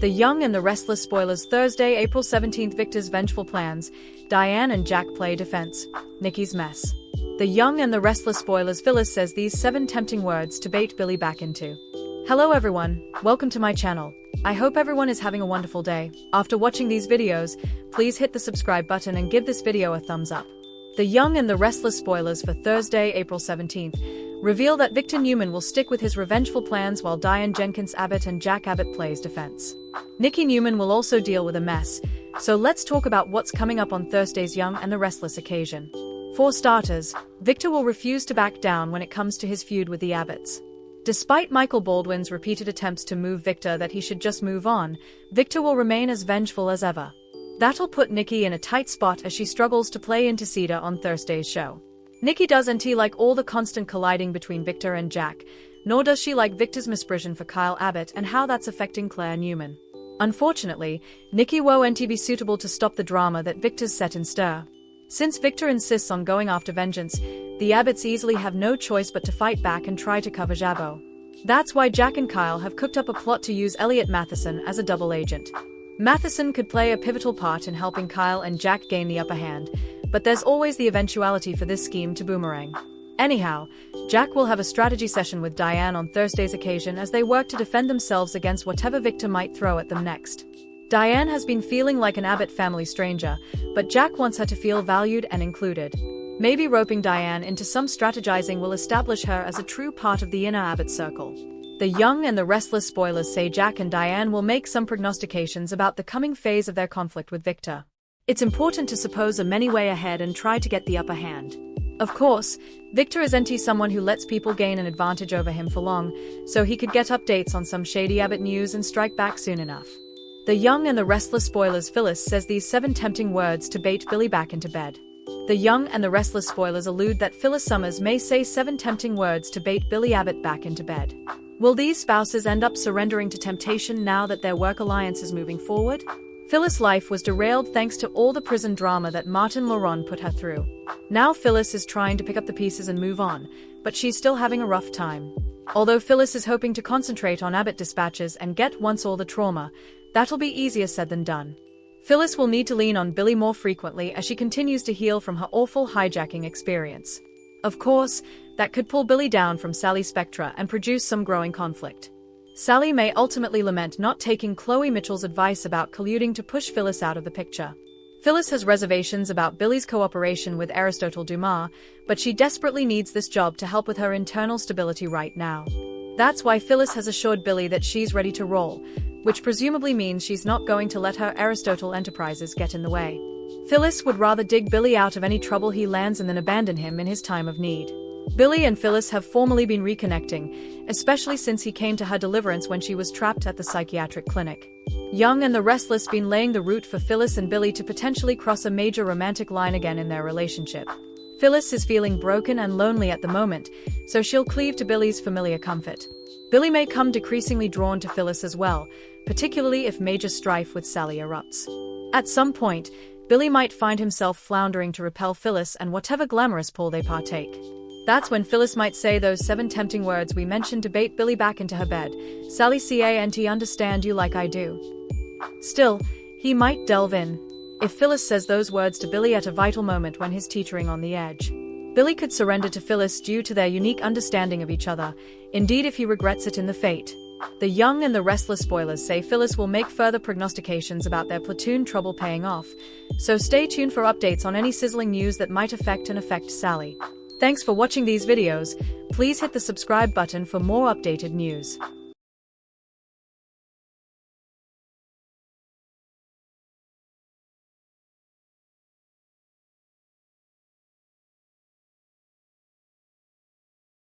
The Young and the Restless spoilers. Thursday, April 17th. Victor's vengeful plans. Diane and Jack play defense. Nikki's mess. The Young and the Restless spoilers. Phyllis says these 7 tempting words to bait Billy back into. Hello everyone, welcome to my channel. I hope everyone is having a wonderful day. After watching these videos, please hit the subscribe button and give this video a thumbs up. The Young and the Restless spoilers for Thursday, April 17th, reveal that Victor Newman will stick with his revengeful plans while Diane Jenkins Abbott and Jack Abbott plays defense. Nikki Newman will also deal with a mess, so let's talk about what's coming up on Thursday's Young and the Restless occasion. For starters, Victor will refuse to back down when it comes to his feud with the Abbotts. Despite Michael Baldwin's repeated attempts to move Victor that he should just move on, Victor will remain as vengeful as ever. That'll put Nikki in a tight spot as she struggles to play into Cedar on Thursday's show. Nikki doesn't like all the constant colliding between Victor and Jack, nor does she like Victor's misprision for Kyle Abbott and how that's affecting Claire Newman. Unfortunately, Nikki won't be suitable to stop the drama that Victor's set in stir. Since Victor insists on going after vengeance, the Abbotts easily have no choice but to fight back and try to cover Jabbo. That's why Jack and Kyle have cooked up a plot to use Elliot Matheson as a double agent. Matheson could play a pivotal part in helping Kyle and Jack gain the upper hand, but there's always the eventuality for this scheme to boomerang. Anyhow, Jack will have a strategy session with Diane on Thursday's occasion as they work to defend themselves against whatever Victor might throw at them next. Diane has been feeling like an Abbott family stranger, but Jack wants her to feel valued and included. Maybe roping Diane into some strategizing will establish her as a true part of the inner Abbott circle. The Young and the Restless spoilers say Jack and Diane will make some prognostications about the coming phase of their conflict with Victor. It's important to suppose a many way ahead and try to get the upper hand. Of course, Victor isn't someone who lets people gain an advantage over him for long, so he could get updates on some shady Abbott news and strike back soon enough. The Young and the Restless spoilers. Phyllis says these 7 tempting words to bait Billy back into bed. The Young and the Restless spoilers allude that Phyllis Summers may say 7 tempting words to bait Billy Abbott back into bed. Will these spouses end up surrendering to temptation now that their work alliance is moving forward? Phyllis' life was derailed thanks to all the prison drama that Martin Laurent put her through. Now Phyllis is trying to pick up the pieces and move on, but she's still having a rough time. Although Phyllis is hoping to concentrate on Abbott dispatches and get once all the trauma, that'll be easier said than done. Phyllis will need to lean on Billy more frequently as she continues to heal from her awful hijacking experience. Of course, that could pull Billy down from Sally's spectra and produce some growing conflict. Sally may ultimately lament not taking Chloe Mitchell's advice about colluding to push Phyllis out of the picture. Phyllis has reservations about Billy's cooperation with Aristotle Dumas, but she desperately needs this job to help with her internal stability right now. That's why Phyllis has assured Billy that she's ready to roll, which presumably means she's not going to let her Aristotle enterprises get in the way. Phyllis would rather dig Billy out of any trouble he lands in than abandon him in his time of need. Billy and Phyllis have formally been reconnecting, especially since he came to her deliverance when she was trapped at the psychiatric clinic. Young and the Restless been laying the route for Phyllis and Billy to potentially cross a major romantic line again in their relationship. Phyllis is feeling broken and lonely at the moment, so she'll cleave to Billy's familiar comfort. Billy may come decreasingly drawn to Phyllis as well, particularly if major strife with Sally erupts. At some point, Billy might find himself floundering to repel Phyllis and whatever glamorous pull they partake. That's when Phyllis might say those 7 tempting words we mentioned to bait Billy back into her bed. Sally can't understand you like I do. Still, he might delve in. If Phyllis says those words to Billy at a vital moment when he's teetering on the edge, Billy could surrender to Phyllis due to their unique understanding of each other, indeed if he regrets it in the fate. The Young and the Restless spoilers say Phyllis will make further prognostications about their platoon trouble paying off, so stay tuned for updates on any sizzling news that might affect Sally. Thanks for watching these videos. Please hit the subscribe button for more updated news.